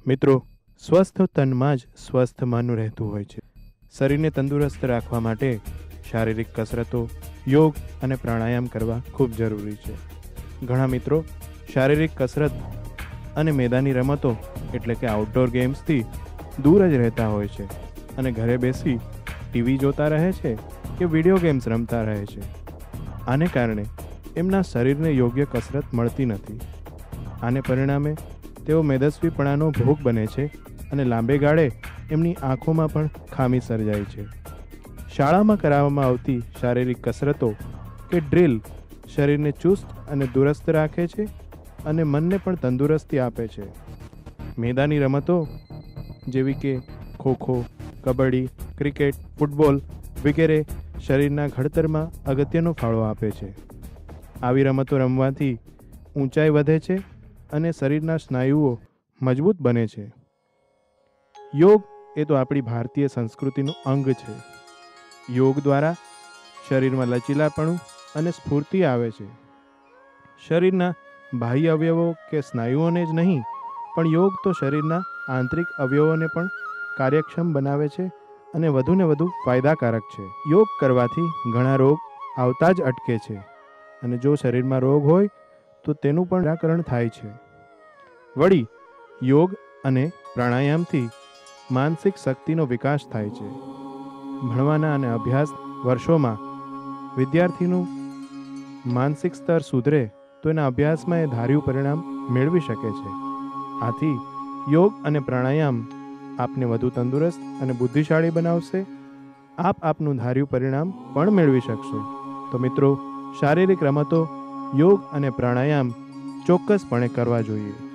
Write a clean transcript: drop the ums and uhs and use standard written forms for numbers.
મિત્રો, સ્વસ્થ તનમાં જ સ્વસ્થ મન રહેતું હોય છે. શરીરને તંદુરસ્ત રાખવા માટે શારીરિક કસરતો, યોગ અને પ્રાણાયામ કરવા ખૂબ જરૂરી છે. ઘણા મિત્રો શારીરિક કસરત અને મેદાની રમતો એટલે કે આઉટડોર ગેમ્સથી દૂર જ રહેતા હોય છે અને ઘરે બેસી ટીવી જોતા રહે છે કે વિડીયો ગેમ્સ રમતા રહે છે. આને કારણે એમના શરીરને યોગ્ય કસરત મળતી નથી. આને પરિણામે તેઓ મેદસ્વીપણાનો ભોગ બને છે અને લાંબે ગાળે એમની આંખોમાં પણ ખામી સર્જાય છે. શાળામાં કરાવવામાં આવતી શારીરિક કસરતો કે ડ્રીલ શરીરને ચુસ્ત અને દુરસ્ત રાખે છે અને મનને પણ તંદુરસ્તી આપે છે. મેદાની રમતો જેવી કે ખોખો, કબડ્ડી, ક્રિકેટ, ફૂટબોલ વગેરે શરીરના ઘડતરમાં અગત્યનો ફાળો આપે છે. આવી રમતો રમવાથી ઊંચાઈ વધે છે અને શરીરના સ્નાયુઓ મજબૂત બને છે. યોગ એ તો આપણી ભારતીય સંસ્કૃતિનું અંગ છે. યોગ દ્વારા શરીરમાં લચીલાપણું અને સ્ફૂર્તિ આવે છે. શરીરના બાહ્ય અવયવો કે સ્નાયુઓને જ નહીં, પણ યોગ તો શરીરના આંતરિક અવયવોને પણ કાર્યક્ષમ બનાવે છે અને વધુને વધુ ફાયદાકારક છે. યોગ કરવાથી ઘણા રોગ આવતા જ અટકે છે અને જો શરીરમાં રોગ હોય તો તેનું પણ નિરાકરણ થાય છે. વળી યોગ અને પ્રાણાયામથી માનસિક શક્તિનો વિકાસ થાય છે. ભણવાના અને અભ્યાસ વર્ષોમાં વિદ્યાર્થીનું માનસિક સ્તર સુધરે તો એના અભ્યાસમાં એ ધાર્યું પરિણામ મેળવી શકે છે. આથી યોગ અને પ્રાણાયામ આપને વધુ તંદુરસ્ત અને બુદ્ધિશાળી બનાવશે. આપ આપનું ધાર્યું પરિણામ પણ મેળવી શકશો. તો મિત્રો, શારીરિક રમતો, યોગ અને પ્રાણાયામ ચોક્કસપણે કરવા જોઈએ.